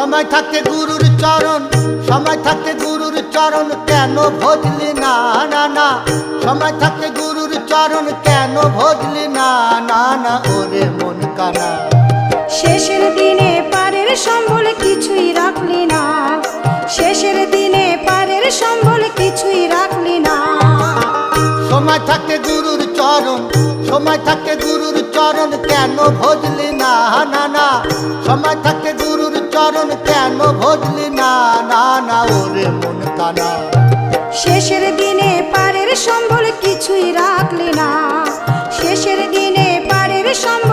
সময় থাকতে গুরুর চরণ, সময় থাকতে গুরুর চরণ কেন ভজলি না না না, সময় থাকতে গুরুর চরণ কেন ভজলি না না না, ওরে মন কানা। শেষের দিনে পারের সম্বল কিছুই রাখলি না, শেষের দিনে পারের সম্বল কিছুই রাখলি না। সময় থাকতে গুরুর চরণ, সময় থাকতে গুরুর চরণ কেন ভজলি না না না, সময় থাকতে গুরুর চরণ কেন ভজলি না না না, ওরে মন কানা। শেষের দিনে পারের সম্বল কিছুই রাখলি না, শেষের দিনে পারের সম্বল